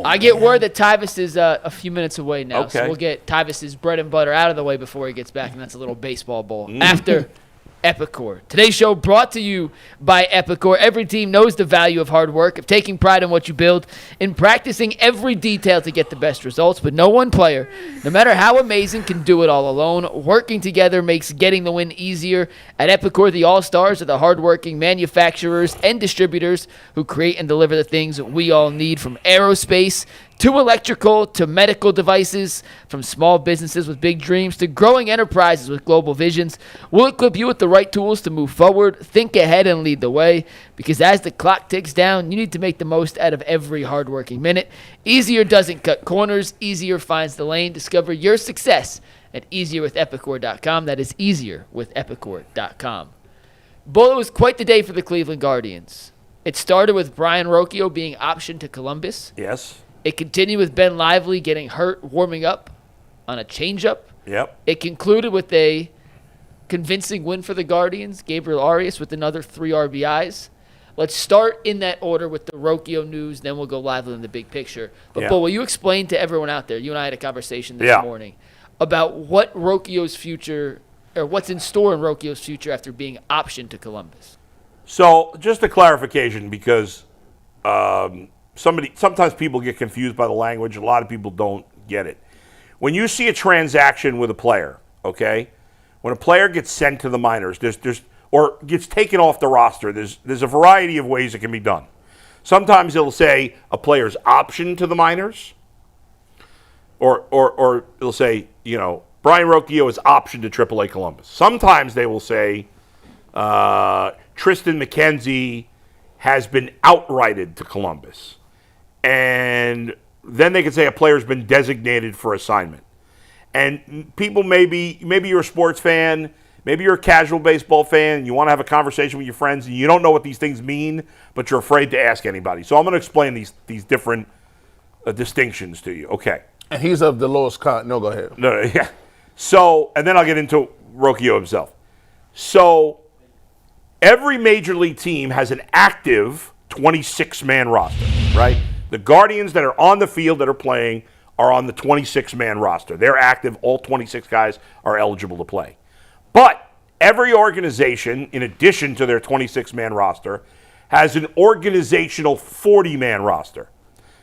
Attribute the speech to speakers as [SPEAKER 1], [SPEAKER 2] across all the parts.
[SPEAKER 1] I get word that Tyvus is a few minutes away now,
[SPEAKER 2] Okay.
[SPEAKER 1] so we'll get Tyvus's bread and butter out of the way before he gets back, and that's a little baseball bowl. After Epicor. Today's show brought to you by Epicor. Every team knows the value of hard work, of taking pride in what you build, in practicing every detail to get the best results, but no one player, no matter how amazing, can do it all alone. Working together makes getting the win easier. At Epicor, the all-stars are the hardworking manufacturers and distributors who create and deliver the things we all need, from aerospace to electrical to medical devices, from small businesses with big dreams to growing enterprises with global visions. We'll equip you with the right tools to move forward, think ahead, and lead the way, because as the clock ticks down, you need to make the most out of every hardworking minute. Easier doesn't cut corners. Easier finds the lane. Discover your success at easierwithepicor.com. That is easierwithepicor.com. Bull, it was quite the day for the Cleveland Guardians. It started with Brayan Rocchio being optioned to Columbus.
[SPEAKER 2] Yes.
[SPEAKER 1] It continued with Ben Lively getting hurt warming up on a changeup.
[SPEAKER 2] Yep.
[SPEAKER 1] It concluded with a convincing win for the Guardians. Gabriel Arias with another 3 RBIs. Let's start in that order with the Rocchio news, then we'll go Lively in the big picture. But, Bull, will you explain to everyone out there, you and I had a conversation this morning, about what Rocchio's future, or what's in store in Rocchio's future after being optioned to Columbus?
[SPEAKER 2] So, just a clarification, because sometimes people get confused by the language. A lot of people don't get it. When you see a transaction with a player, okay, when a player gets sent to the minors, or gets taken off the roster, there's a variety of ways it can be done. Sometimes it'll say a player's option to the minors, or it'll say, Brayan Rocchio is optioned to AAA Columbus. Sometimes they will say Tristan McKenzie has been outrighted to Columbus. And then they could say a player's been designated for assignment. And people maybe you're a sports fan, maybe you're a casual baseball fan, and you want to have a conversation with your friends, and you don't know what these things mean, but you're afraid to ask anybody. So I'm going to explain these different distinctions to you. Okay.
[SPEAKER 3] And he's of the lowest con. No, go ahead.
[SPEAKER 2] No, yeah. So, and then I'll get into Rocchio himself. So, every major league team has an active 26-man roster, right? The Guardians that are on the field that are playing are on the 26-man roster. They're active. All 26 guys are eligible to play. But every organization, in addition to their 26-man roster, has an organizational 40-man roster.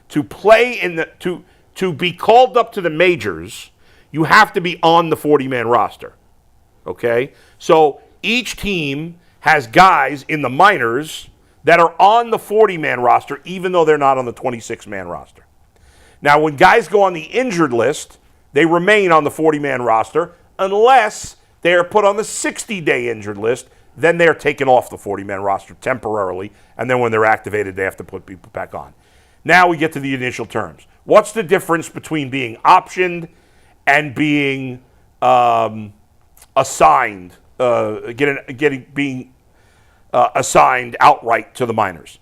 [SPEAKER 2] To play to be called up to the majors, you have to be on the 40-man roster. Okay? So each team has guys in the minors that are on the 40-man roster, even though they're not on the 26-man roster. Now, when guys go on the injured list, they remain on the 40-man roster unless they are put on the 60-day injured list. Then they're taken off the 40-man roster temporarily, and then when they're activated, they have to put people back on. Now we get to the initial terms. What's the difference between being optioned and being assigned, being assigned outright to the minors?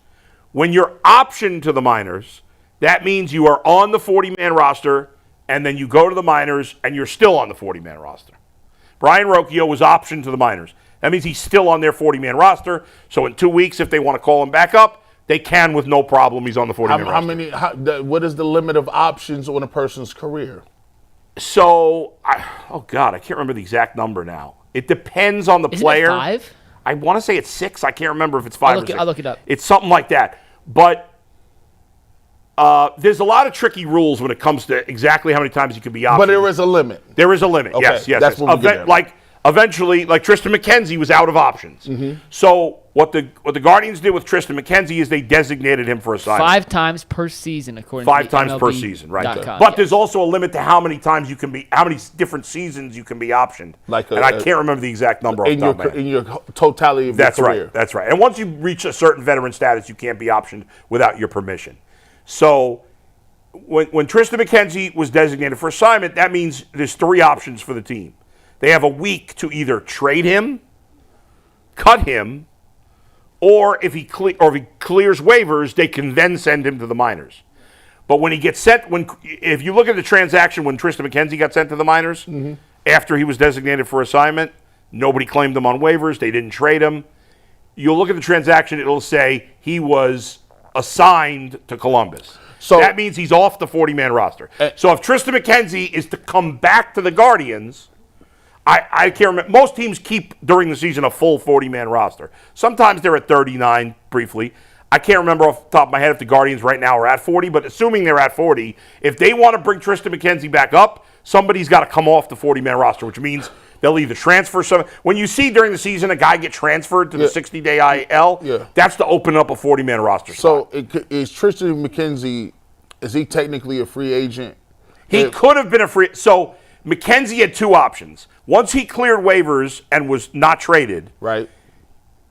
[SPEAKER 2] When you're optioned to the minors, that means you are on the 40-man roster, and then you go to the minors, and you're still on the 40-man roster. Brayan Rocchio was optioned to the minors. That means he's still on their 40-man roster, so in 2 weeks, if they want to call him back up, they can with no problem. He's on the 40-man roster.
[SPEAKER 3] What is the limit of options on a person's career?
[SPEAKER 2] So, I can't remember the exact number now. It depends on the player.
[SPEAKER 1] Isn't it 5?
[SPEAKER 2] I want to say it's 6. I can't remember if it's 5 or 6.
[SPEAKER 1] I'll look it up.
[SPEAKER 2] It's something like that. But there's a lot of tricky rules when it comes to exactly how many times you can be optioned.
[SPEAKER 3] But there is a limit.
[SPEAKER 2] There is a limit.
[SPEAKER 3] Okay,
[SPEAKER 2] Yes.
[SPEAKER 3] that's what we get at.
[SPEAKER 2] Eventually, like Tristan McKenzie was out of options. Mm-hmm. So what the Guardians did with Tristan McKenzie is they designated him for assignment.
[SPEAKER 1] 5 times per season, according to
[SPEAKER 2] 5 times
[SPEAKER 1] MLB.
[SPEAKER 2] per seson, right?
[SPEAKER 1] .com,
[SPEAKER 2] But there's also a limit to how many times you can be, how many different seasons you can be optioned. I can't remember the exact number off the top of my head.
[SPEAKER 3] In your totality of your career.
[SPEAKER 2] That's right. And once you reach a certain veteran status, you can't be optioned without your permission. So when Tristan McKenzie was designated for assignment, that means there's 3 options for the team. They have a week to either trade him, cut him, or if he clears waivers, they can then send him to the minors. But when he gets sent, if you look at the transaction when Tristan McKenzie got sent to the minors, after he was designated for assignment, nobody claimed him on waivers. They didn't trade him. You'll look at the transaction; it'll say he was assigned to Columbus.
[SPEAKER 3] So
[SPEAKER 2] that means he's off the 40-man roster. So if Tristan McKenzie is to come back to the Guardians, I can't remember. Most teams keep, during the season, a full 40-man roster. Sometimes they're at 39 briefly. I can't remember off the top of my head if the Guardians right now are at 40, but assuming they're at 40, if they want to bring Tristan McKenzie back up, somebody's got to come off the 40-man roster, which means they'll either transfer some. When you see during the season a guy get transferred to the 60-day IL, that's to open up a 40-man roster spot.
[SPEAKER 3] So is Tristan McKenzie, is he technically a free agent?
[SPEAKER 2] He could have been a free. So McKenzie had two options. Once he cleared waivers and was not traded,
[SPEAKER 3] right,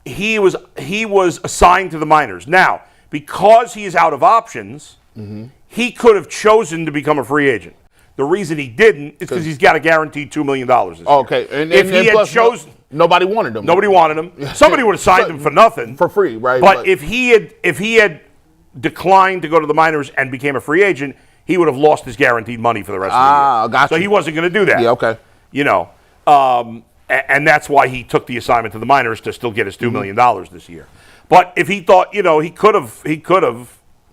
[SPEAKER 2] he was assigned to the minors. Now, because he is out of options, he could have chosen to become a free agent. The reason he didn't is because he's got a guaranteed $2 million this year.
[SPEAKER 3] Okay, and
[SPEAKER 2] if he had chosen,
[SPEAKER 3] nobody wanted him.
[SPEAKER 2] Nobody wanted him. Somebody would have signed him for nothing,
[SPEAKER 3] for free, right?
[SPEAKER 2] But if he had declined to go to the minors and became a free agent, he would have lost his guaranteed money for the rest of the year.
[SPEAKER 3] Gotcha.
[SPEAKER 2] So he wasn't going to do that.
[SPEAKER 3] Yeah, okay.
[SPEAKER 2] You know, and that's why he took the assignment to the minors to still get his $2 million this year. But if he thought, you know, he could have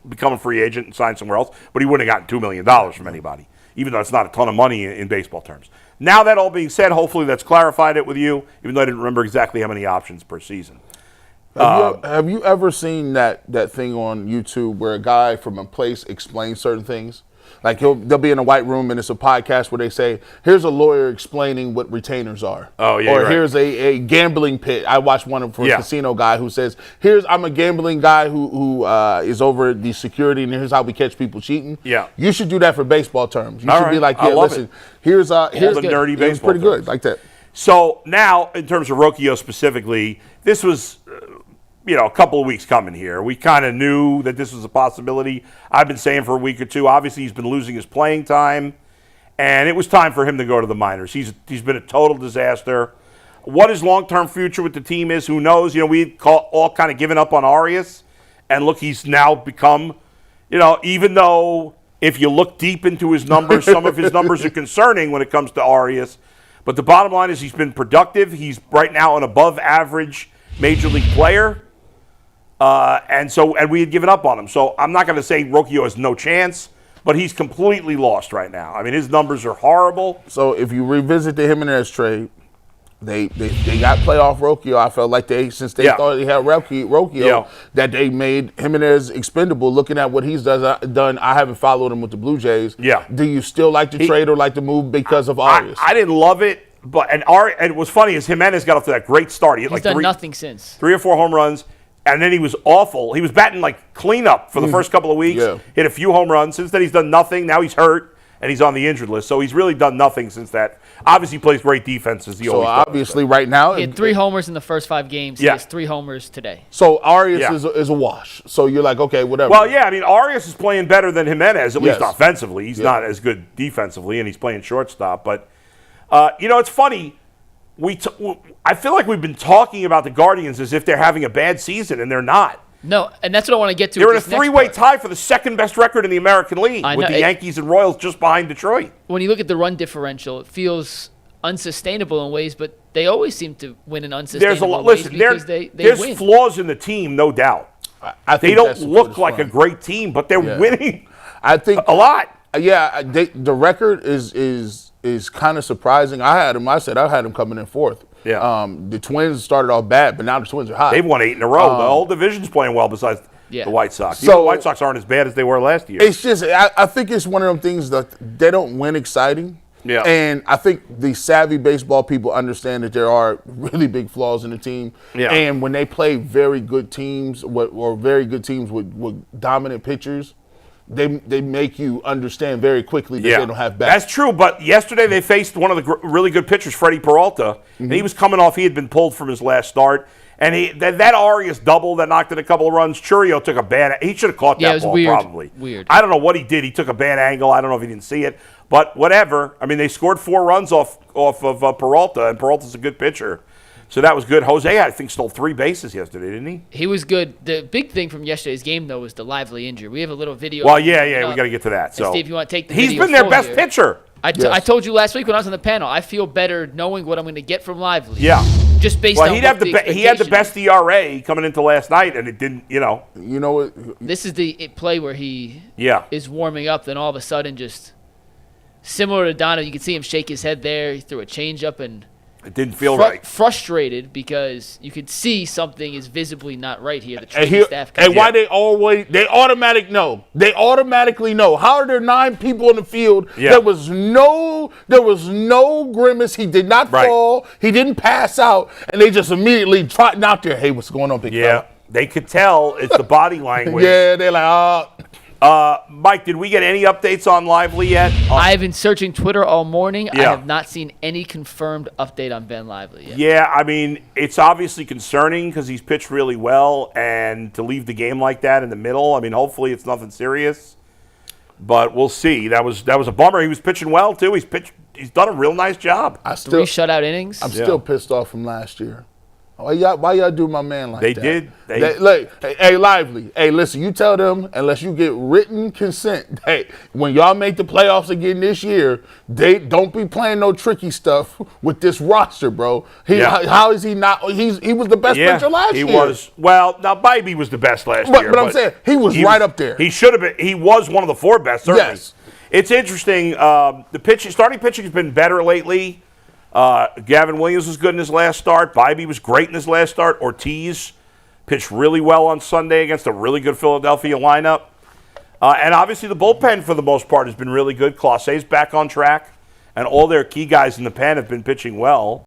[SPEAKER 2] become a free agent and signed somewhere else, but he wouldn't have gotten $2 million from anybody, even though it's not a ton of money in baseball terms. Now, that all being said, hopefully that's clarified it with you, even though I didn't remember exactly how many options per season.
[SPEAKER 3] Have you ever seen that thing on YouTube where a guy from a place explains certain things? Like they'll be in a white room and it's a podcast where they say, here's a lawyer explaining what retainers are.
[SPEAKER 2] Oh, yeah,
[SPEAKER 3] or
[SPEAKER 2] right.
[SPEAKER 3] Here's a gambling pit. I watched one for a casino guy who says, I'm a gambling guy who is over the security, and here's how we catch people cheating.
[SPEAKER 2] Yeah.
[SPEAKER 3] You should do that for baseball terms. You
[SPEAKER 2] All
[SPEAKER 3] should
[SPEAKER 2] right.
[SPEAKER 3] be like,
[SPEAKER 2] I love
[SPEAKER 3] listen,
[SPEAKER 2] it.
[SPEAKER 3] here's
[SPEAKER 2] the nerdy baseball
[SPEAKER 3] pretty
[SPEAKER 2] terms.
[SPEAKER 3] good, like that.
[SPEAKER 2] So now, in terms of Rocchio specifically, this was a couple of weeks coming here. We kind of knew that this was a possibility. I've been saying for a week or two. Obviously, he's been losing his playing time, and it was time for him to go to the minors. He's been a total disaster. What his long-term future with the team is, who knows? You know, we all kind of given up on Arias, and look, he's now become, even though if you look deep into his numbers, some of his numbers are concerning when it comes to Arias. But the bottom line is he's been productive. He's right now an above-average major league player. And we had given up on him. So I'm not going to say Rocchio has no chance, but he's completely lost right now. I mean, his numbers are horrible.
[SPEAKER 3] So if you revisit the Jimenez trade, they got playoff Rocchio. I felt like since they thought they had Rocchio, that they made Jimenez expendable. Looking at what he's done, I haven't followed him with the Blue Jays.
[SPEAKER 2] Yeah.
[SPEAKER 3] Do you still like the trade or like the move because of Arias?
[SPEAKER 2] I didn't love it, but and what's funny is Jimenez got off to that great start. He had
[SPEAKER 1] He's done nothing since.
[SPEAKER 2] 3 or 4 home runs. And then he was awful. He was batting like cleanup for the first couple of weeks. Yeah. Hit a few home runs. Since then, he's done nothing. Now he's hurt, and he's on the injured list. So he's really done nothing since that. Obviously, he plays great defense, as he always does.
[SPEAKER 3] So obviously, right now,
[SPEAKER 1] he had 3 homers in the first 5 games. He has 3 homers today.
[SPEAKER 3] So Arias is a wash. So you're like, okay, whatever.
[SPEAKER 2] Well, yeah. I mean, Arias is playing better than Jimenez, at least offensively. He's not as good defensively, and he's playing shortstop. But it's funny. I feel like we've been talking about the Guardians as if they're having a bad season, and they're not.
[SPEAKER 1] No, and that's what I want to get to.
[SPEAKER 2] They're in a 3-way tie for the second best record in the American League, with the Yankees and Royals just behind Detroit.
[SPEAKER 1] When you look at the run differential, it feels unsustainable in ways, but they always seem to win in unsustainable ways because they
[SPEAKER 2] there's
[SPEAKER 1] win.
[SPEAKER 2] flaws in the team, no doubt.
[SPEAKER 3] I think
[SPEAKER 2] they don't look like a great team, but they're winning.
[SPEAKER 3] I think
[SPEAKER 2] a lot.
[SPEAKER 3] Yeah, the record is kind of surprising. I had him coming in 4th.
[SPEAKER 2] Yeah.
[SPEAKER 3] The Twins started off bad, but now the Twins are hot.
[SPEAKER 2] They've won 8 in a row. The whole division's playing well besides the White Sox. So the White Sox aren't as bad as they were last year.
[SPEAKER 3] It's just I think it's one of them things that they don't win exciting.
[SPEAKER 2] Yeah.
[SPEAKER 3] And I think the savvy baseball people understand that there are really big flaws in the team.
[SPEAKER 2] Yeah.
[SPEAKER 3] And when they play very good teams or very good teams with dominant pitchers, they make you understand very quickly that they don't have bats.
[SPEAKER 2] That's true, but yesterday they faced one of the really good pitchers, Freddie Peralta, and he was coming off. He had been pulled from his last start, and that Arias double that knocked in a couple of runs. Churio took a bad. He should have caught that ball probably.
[SPEAKER 1] Weird.
[SPEAKER 2] I don't know what he did. He took a bad angle. I don't know if he didn't see it, but whatever. I mean, they scored 4 runs off of Peralta, and Peralta's a good pitcher. So that was good. Jose, I think, stole 3 bases yesterday, didn't he?
[SPEAKER 1] He was good. The big thing from yesterday's game, though, was the lively injury. We have a little video.
[SPEAKER 2] Well, yeah, we got to get to that. So,
[SPEAKER 1] Steve, you want to take the
[SPEAKER 2] video? He's been their best pitcher.
[SPEAKER 1] I told you last week when I was on the panel, I feel better knowing what I'm going to get from Lively.
[SPEAKER 2] Yeah.
[SPEAKER 1] Just based
[SPEAKER 2] Well,
[SPEAKER 1] on
[SPEAKER 2] he
[SPEAKER 1] what
[SPEAKER 2] had the best ERA coming into last night, and it didn't.
[SPEAKER 3] You know what?
[SPEAKER 1] This is the play where he
[SPEAKER 2] Yeah.
[SPEAKER 1] is warming up, then all of a sudden just similar to Donovan, you can see him shake his head there. He threw a changeup and
[SPEAKER 2] It didn't feel right.
[SPEAKER 1] Frustrated because you could see something is visibly not right here. The training staff.
[SPEAKER 3] And why they automatically know. How are there 9 people in the field?
[SPEAKER 2] Yeah.
[SPEAKER 3] There was no grimace. He did not fall. He didn't pass out, and they just immediately trotting out there. Hey, what's going on, big fella?
[SPEAKER 2] They could tell it's the body language.
[SPEAKER 3] Yeah, they're like,
[SPEAKER 2] Mike, did we get any updates on Lively yet?
[SPEAKER 1] I've been searching Twitter all morning. I
[SPEAKER 2] Yeah.
[SPEAKER 1] have not seen any confirmed update on Ben Lively yet.
[SPEAKER 2] Yeah, I mean, it's obviously concerning because he's pitched really well, and to leave the game like that in the middle, I mean, hopefully it's nothing serious, but we'll see. That was a bummer. He was pitching well too. He's done a real nice job.
[SPEAKER 1] 3 shutout innings.
[SPEAKER 3] I'm still pissed off from last year. Why y'all do my man like
[SPEAKER 2] They
[SPEAKER 3] that?
[SPEAKER 2] did.
[SPEAKER 3] Hey, Lively. Hey, listen, you tell them unless you get written consent. Hey, when y'all make the playoffs again this year, they don't be playing no tricky stuff with this roster, bro. How is he not? He was the best pitcher last year.
[SPEAKER 2] He was. Well, now Bybee was the best last year.
[SPEAKER 3] But I'm saying he was right up there.
[SPEAKER 2] He should have been. He was one of the 4 best. Certainly.
[SPEAKER 3] Yes.
[SPEAKER 2] It's interesting. The starting pitching has been better lately. Gavin Williams was good in his last start. Bybee was great in his last start. Ortiz pitched really well on Sunday against a really good Philadelphia lineup. And obviously the bullpen, for the most part, has been really good. Clase's back on track. And all their key guys in the pen have been pitching well.